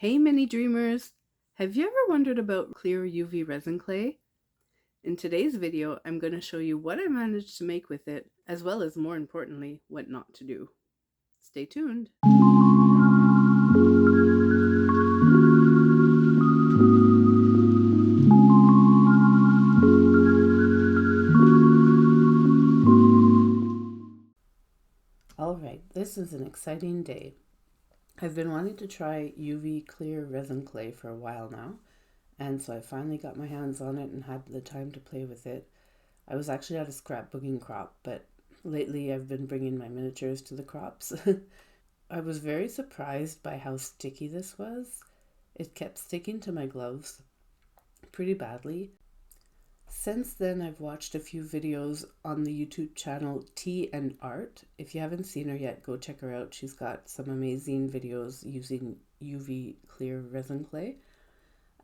Hey mini dreamers! Have you ever wondered about clear UV resin clay? In today's video, I'm going to show you what I managed to make with it, as well as more importantly, what not to do. Stay tuned! Alright, this is an exciting day. I've been wanting to try UV clear resin clay for a while now, and so I finally got my hands on it and had the time to play with it. I was actually at a scrapbooking crop, but lately I've been bringing my miniatures to the crops. I was very surprised by how sticky this was. It kept sticking to my gloves pretty badly. Since then, I've watched a few videos on the YouTube channel Tea and Art. If you haven't seen her yet, go check her out. She's got some amazing videos using UV clear resin clay.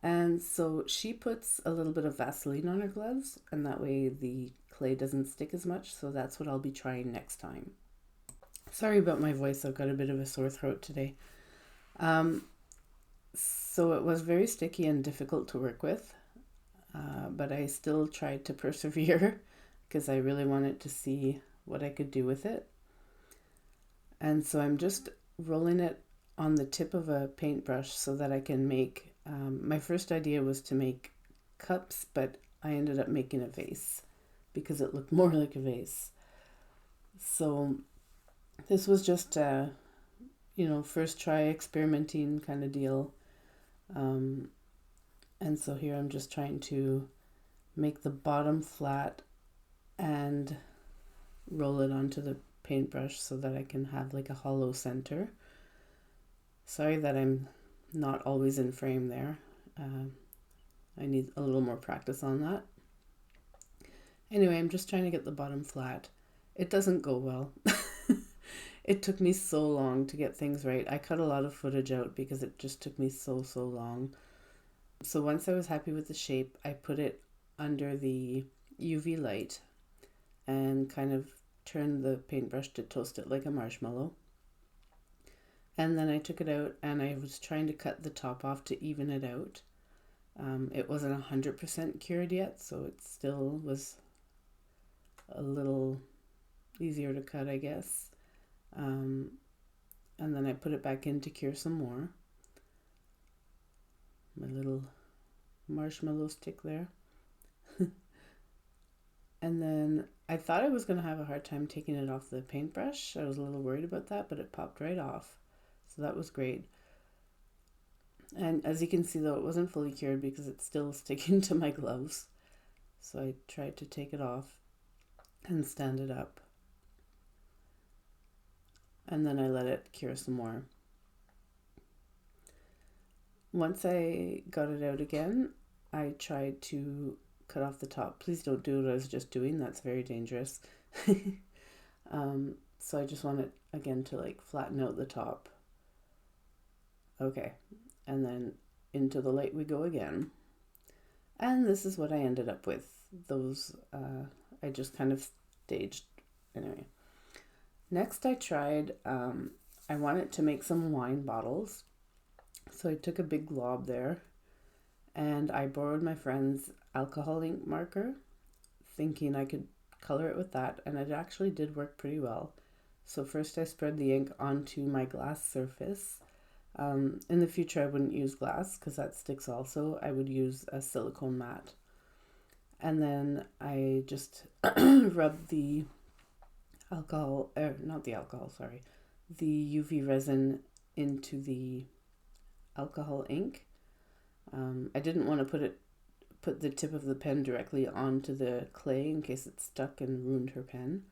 And so she puts a little bit of Vaseline on her gloves, and that way the clay doesn't stick as much. So that's what I'll be trying next time. Sorry about my voice. I've got a bit of a sore throat today. So it was very sticky and difficult to work with. But I still tried to persevere because I really wanted to see what I could do with it. And so I'm just rolling it on the tip of a paintbrush so that I can make, my first idea was to make cups, but I ended up making a vase because it looked more like a vase. So this was just a, first try experimenting kind of deal. And so here I'm just trying to make the bottom flat and roll it onto the paintbrush so that I can have like a hollow center. Sorry that I'm not always in frame there. I need a little more practice on that. Anyway, I'm just trying to get the bottom flat. It doesn't go well. It took me so long to get things right. I cut a lot of footage out because it just took me so long. So once I was happy with the shape, I put it under the UV light and kind of turned the paintbrush to toast it like a marshmallow. And then I took it out and I was trying to cut the top off to even it out. It wasn't 100% cured yet, so it still was a little easier to cut, I guess. And then I put it back in to cure some more. My little marshmallow stick there. And then I thought I was going to have a hard time taking it off the paintbrush. I was a little worried about that, but it popped right off. So that was great. And as you can see, though, it wasn't fully cured because it's still sticking to my gloves. So I tried to take it off and stand it up. And then I let it cure some more. Once I got it out again, I tried to cut off the top. Please don't do what I was just doing. That's very dangerous. So I just want it again to like flatten out the top. Okay, and then into the light we go again. And this is what I ended up with. Those, I just kind of staged. Anyway, next I tried, I wanted to make some wine bottles. So I took a big glob there and I borrowed my friend's alcohol ink marker, thinking I could color it with that, and it actually did work pretty well. So first I spread the ink onto my glass surface. In the future I wouldn't use glass because that sticks also. I would use a silicone mat. And then I just rubbed the the UV resin into the alcohol ink. I didn't want to put the tip of the pen directly onto the clay in case it stuck and ruined her pen.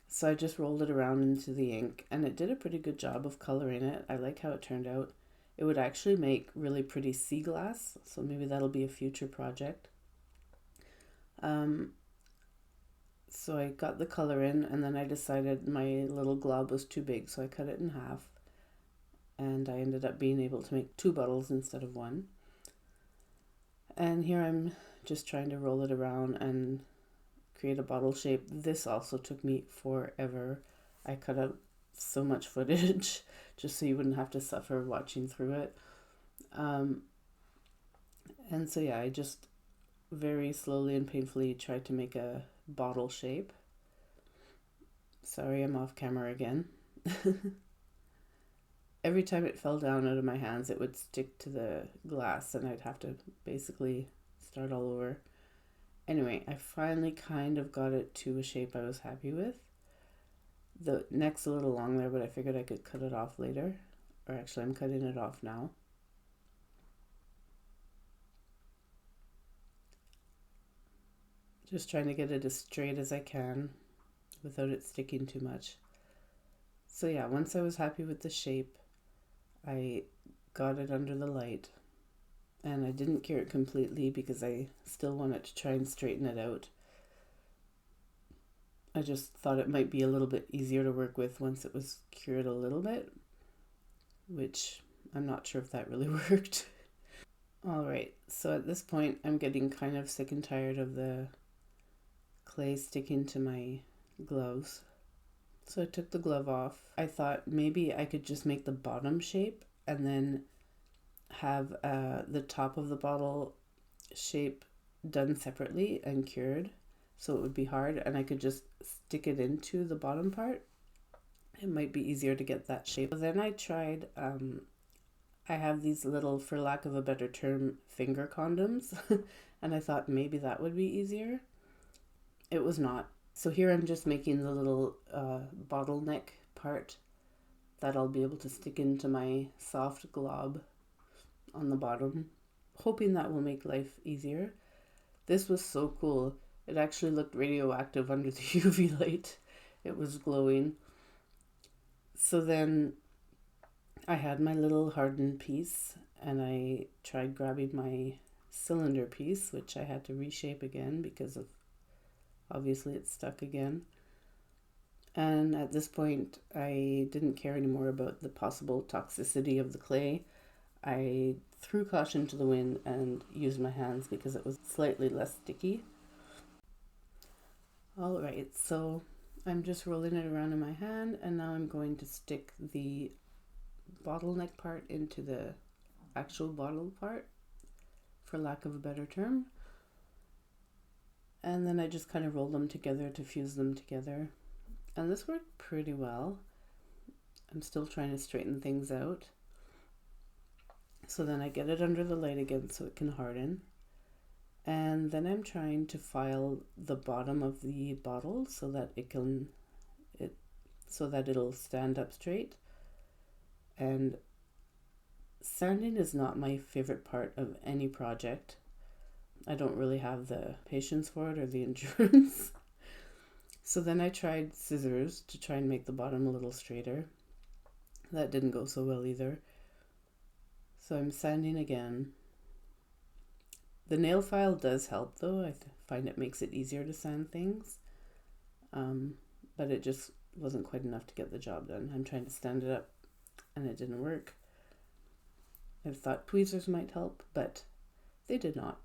So I just rolled it around into the ink and it did a pretty good job of coloring it. I like how it turned out. It would actually make really pretty sea glass, so maybe that'll be a future project. So I got the color in and then I decided my little glob was too big, so I cut it in half. And I ended up being able to make 2 bottles instead of 1. And here I'm just trying to roll it around and create a bottle shape. This also took me forever. I cut out so much footage just so you wouldn't have to suffer watching through it. Um, and so yeah, I just very slowly and painfully tried to make a bottle shape. Sorry, I'm off camera again. Every time it fell down out of my hands, it would stick to the glass and I'd have to basically start all over. Anyway, I finally kind of got it to a shape I was happy with. The neck's a little long there, but I figured I could cut it off later. Or actually, I'm cutting it off now. Just trying to get it as straight as I can without it sticking too much. So yeah, once I was happy with the shape, I got it under the light, and I didn't cure it completely because I still wanted to try and straighten it out. I just thought it might be a little bit easier to work with once it was cured a little bit, which I'm not sure if that really worked. Alright, so at this point I'm getting kind of sick and tired of the clay sticking to my gloves. So I took the glove off. I thought maybe I could just make the bottom shape and then have the top of the bottle shape done separately and cured, so it would be hard and I could just stick it into the bottom part. It might be easier to get that shape. So then I tried, I have these little, for lack of a better term, finger condoms, and I thought maybe that would be easier. It was not. So here I'm just making the little bottleneck part that I'll be able to stick into my soft glob on the bottom, hoping that will make life easier. This was so cool. It actually looked radioactive under the UV light. It was glowing. So then I had my little hardened piece and I tried grabbing my cylinder piece, which I had to reshape again because of obviously it's stuck again. And at this point, I didn't care anymore about the possible toxicity of the clay. I threw caution to the wind and used my hands because it was slightly less sticky. All right, so I'm just rolling it around in my hand, and now I'm going to stick the bottleneck part into the actual bottle part, for lack of a better term. And then I just kind of roll them together to fuse them together. And this worked pretty well. I'm still trying to straighten things out. So then I get it under the light again so it can harden. And then I'm trying to file the bottom of the bottle so that it'll stand up straight. And sanding is not my favorite part of any project. I don't really have the patience for it or the endurance. So then I tried scissors to try and make the bottom a little straighter. That didn't go so well either. So I'm sanding again. The nail file does help though. I find it makes it easier to sand things. But it just wasn't quite enough to get the job done. I'm trying to stand it up and it didn't work. I thought tweezers might help, but they did not.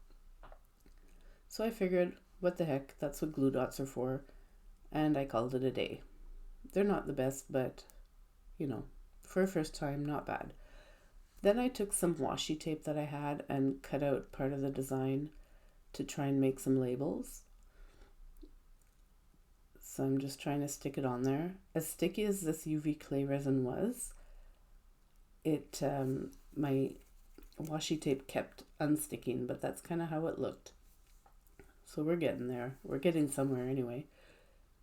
So I figured, what the heck, that's what glue dots are for, and I called it a day. They're not the best, but, for a first time, not bad. Then I took some washi tape that I had and cut out part of the design to try and make some labels. So I'm just trying to stick it on there. As sticky as this UV clay resin was, my washi tape kept unsticking, but that's kind of how it looked. So we're getting there. We're getting somewhere anyway.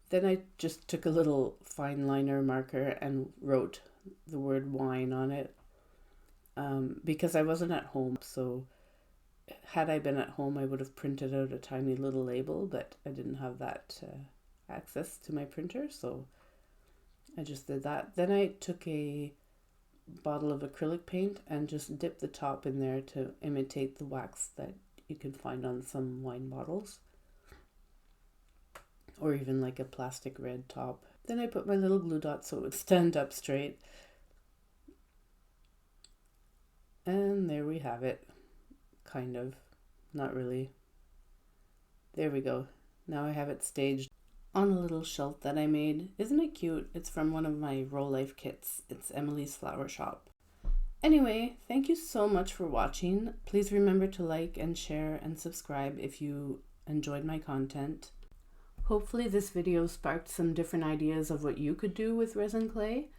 Then I just took a little fine liner marker and wrote the word wine on it because I wasn't at home. So had I been at home, I would have printed out a tiny little label, but I didn't have that access to my printer, so I just did that. Then I took a bottle of acrylic paint and just dipped the top in there to imitate the wax that you can find on some wine bottles, or even like a plastic red top. Then I put my little glue dot so it would stand up straight. And there we have it. Kind of. Not really. There we go. Now I have it staged on a little shelf that I made. Isn't it cute? It's from one of my Roll Life kits. It's Emily's Flower Shop. Anyway, thank you so much for watching. Please remember to like and share and subscribe if you enjoyed my content. Hopefully this video sparked some different ideas of what you could do with resin clay.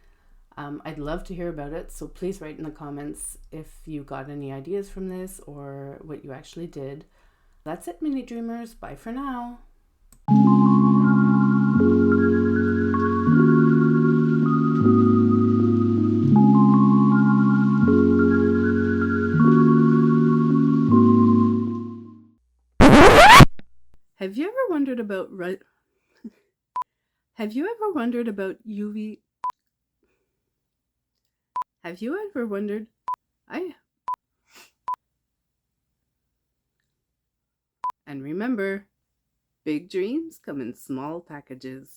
I'd love to hear about it, so please write in the comments if you got any ideas from this or what you actually did. That's it, mini dreamers. Bye for now. Have you ever wondered about Have you ever wondered about UV? Have you ever wondered? And remember, big dreams come in small packages.